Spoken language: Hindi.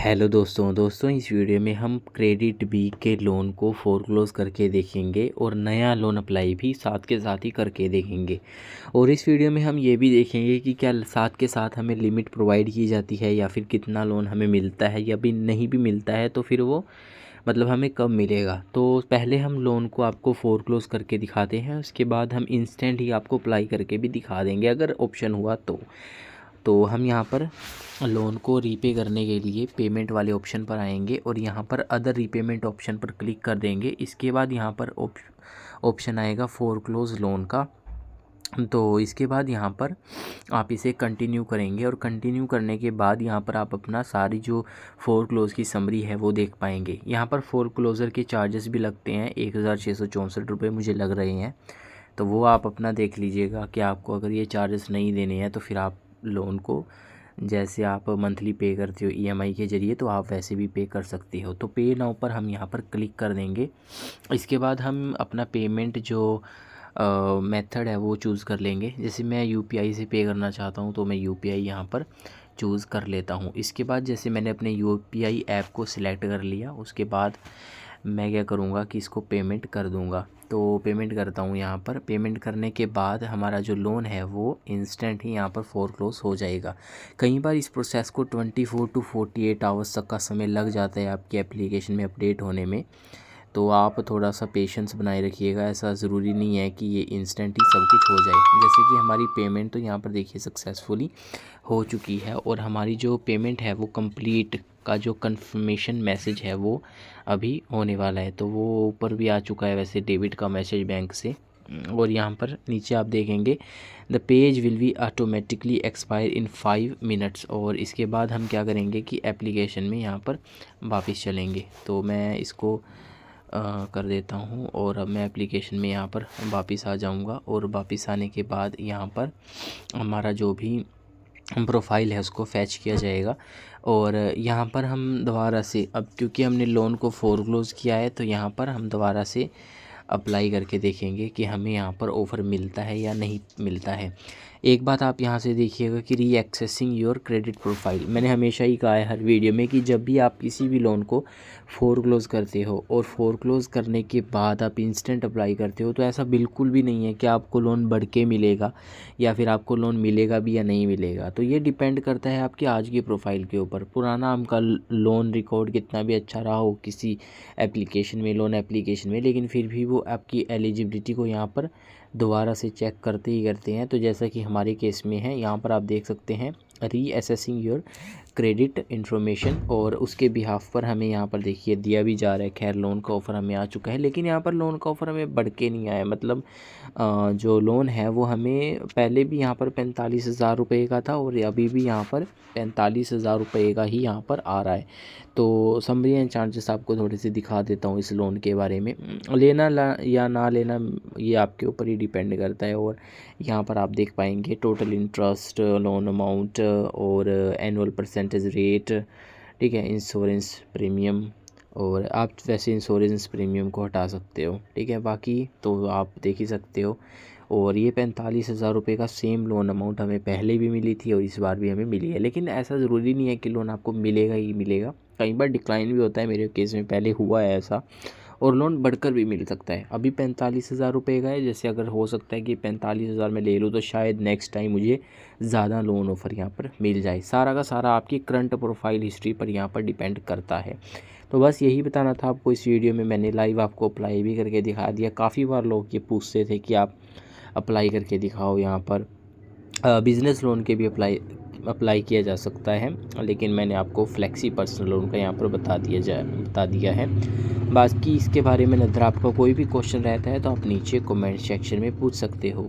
हेलो दोस्तों इस वीडियो में हम क्रेडिट बी के लोन को फोरक्लोज करके देखेंगे और नया लोन अप्लाई भी साथ के साथ ही करके देखेंगे। और इस वीडियो में हम ये भी देखेंगे कि क्या साथ के साथ हमें लिमिट प्रोवाइड की जाती है या फिर कितना लोन हमें मिलता है, या भी नहीं भी मिलता है तो फिर वो मतलब हमें कब मिलेगा। तो पहले हम लोन को आपको फोरक्लोज करके दिखाते हैं, उसके बाद हम इंस्टेंट ही आपको अप्लाई करके भी दिखा देंगे अगर ऑप्शन हुआ तो हम यहाँ पर लोन को रीपे करने के लिए पेमेंट वाले ऑप्शन पर आएंगे और यहाँ पर अदर रीपेमेंट ऑप्शन पर क्लिक कर देंगे। इसके बाद यहाँ पर ऑप्शन आएगा फोरक्लोज लोन का। तो इसके बाद यहाँ पर आप इसे कंटिन्यू करेंगे और कंटिन्यू करने के बाद यहाँ पर आप अपना सारी जो फोरक्लोज की समरी है वो देख पाएंगे। यहाँ पर फोरक्लोजर के चार्जेस भी लगते हैं, 1664 रुपये मुझे लग रहे हैं। तो वो आप अपना देख लीजिएगा कि आपको अगर ये चार्जेस नहीं देने हैं तो फिर आप लोन को जैसे आप मंथली पे करते हो ईएमआई के ज़रिए तो आप वैसे भी पे कर सकते हो। तो पे नाउ पर हम यहाँ पर क्लिक कर देंगे। इसके बाद हम अपना पेमेंट जो मेथड है वो चूज़ कर लेंगे। जैसे मैं यूपीआई से पे करना चाहता हूँ तो मैं यूपीआई यहाँ पर चूज़ कर लेता हूँ। इसके बाद जैसे मैंने अपने यूपीआई ऐप को सिलेक्ट कर लिया, उसके बाद मैं क्या करूँगा कि इसको पेमेंट कर दूँगा। तो पेमेंट करता हूँ। यहाँ पर पेमेंट करने के बाद हमारा जो लोन है वो इंस्टेंट ही यहाँ पर फोरक्लोज हो जाएगा। कई बार इस प्रोसेस को 24 to 48 आवर्स तक का समय लग जाता है आपकी एप्लीकेशन में अपडेट होने में। तो आप थोड़ा सा पेशेंस बनाए रखिएगा, ऐसा ज़रूरी नहीं है कि ये इंस्टेंट ही सब कुछ हो जाए। जैसे कि हमारी पेमेंट तो यहाँ पर देखिए सक्सेसफुली हो चुकी है और हमारी जो पेमेंट है वो कंप्लीट का जो कंफर्मेशन मैसेज है वो अभी होने वाला है। तो वो ऊपर भी आ चुका है वैसे डेबिट का मैसेज बैंक से। और यहाँ पर नीचे आप देखेंगे the page will be automatically expire in 5 minutes. और इसके बाद हम क्या करेंगे कि एप्लीकेशन में यहाँ पर वापस चलेंगे। तो मैं इसको कर देता हूँ और अब मैं एप्लीकेशन में यहाँ पर वापस आ जाऊँगा। और वापस आने के बाद यहाँ पर हमारा जो भी प्रोफाइल है उसको फैच किया जाएगा। और यहाँ पर हम दोबारा से अब क्योंकि हमने लोन को फोरक्लोज किया है तो यहाँ पर हम दोबारा से अप्लाई करके देखेंगे कि हमें यहाँ पर ऑफ़र मिलता है या नहीं मिलता है। एक बात आप यहाँ से देखिएगा कि री एक्सेसिंग योर क्रेडिट प्रोफाइल। मैंने हमेशा ही कहा है हर वीडियो में कि जब भी आप किसी भी लोन को फोरक्लोज करते हो और फोरक्लोज करने के बाद आप इंस्टेंट अप्लाई करते हो तो ऐसा बिल्कुल भी नहीं है कि आपको लोन बढ़ के मिलेगा या फिर आपको लोन मिलेगा भी या नहीं मिलेगा। तो ये डिपेंड करता है आपकी आज की प्रोफाइल के ऊपर। पुराना आपका लोन रिकॉर्ड कितना भी अच्छा रहा हो किसी एप्लीकेशन में, लोन एप्लीकेशन में, लेकिन फिर भी वो आपकी एलिजिबिलिटी को यहाँ पर दोबारा से चेक करते ही करते हैं। तो जैसा कि हमारे केस में है, यहाँ पर आप देख सकते हैं री असेसिंग योर क्रेडिट इन्फॉर्मेशन। और उसके बिहाफ पर हमें यहाँ पर देखिए दिया भी जा रहा है। खैर लोन का ऑफ़र हमें आ चुका है, लेकिन यहाँ पर लोन का ऑफ़र हमें बढ़ के नहीं आया। मतलब जो लोन है वो हमें पहले भी यहाँ पर 45,000 रुपये का था और अभी भी यहाँ पर 45,000 रुपये का ही यहाँ पर आ रहा है। तो समरी एंड चार्जेस आपको थोड़े से दिखा देता हूँ इस लोन के बारे में। लेना या ना लेना ये आपके ऊपर ही डिपेंड करता है। और यहाँ पर आप देख पाएंगे टोटल इंटरेस्ट, लोन अमाउंट और एनुअल परसेंटेज रेट, ठीक है, इंश्योरेंस प्रीमियम। और आप वैसे इंश्योरेंस प्रीमियम को हटा सकते हो, ठीक है, बाकी तो आप देख ही सकते हो। और ये 45,000 रुपये का सेम लोन अमाउंट हमें पहले भी मिली थी और इस बार भी हमें मिली है। लेकिन ऐसा ज़रूरी नहीं है कि लोन आपको मिलेगा ही मिलेगा, कई बार डिक्लाइन भी होता है। मेरे केस में पहले हुआ है ऐसा, और लोन बढ़कर भी मिल सकता है। अभी 45,000 रुपये का है, जैसे अगर हो सकता है कि 45,000 में ले लूँ तो शायद नेक्स्ट टाइम मुझे ज़्यादा लोन ऑफ़र यहाँ पर मिल जाए। सारा का सारा आपकी करंट प्रोफाइल हिस्ट्री पर यहाँ पर डिपेंड करता है। तो बस यही बताना था आपको इस वीडियो में। मैंने लाइव आपको अप्लाई भी करके दिखा दिया। काफ़ी बार लोग ये पूछते थे कि आप अप्लाई करके दिखाओ। यहाँ पर बिज़नेस लोन के भी अप्लाई किया जा सकता है, लेकिन मैंने आपको फ्लेक्सी पर्सनल लोन का यहाँ पर बता दिया है। बाकी इसके बारे में अगर आपका कोई भी क्वेश्चन रहता है तो आप नीचे कमेंट सेक्शन में पूछ सकते हो।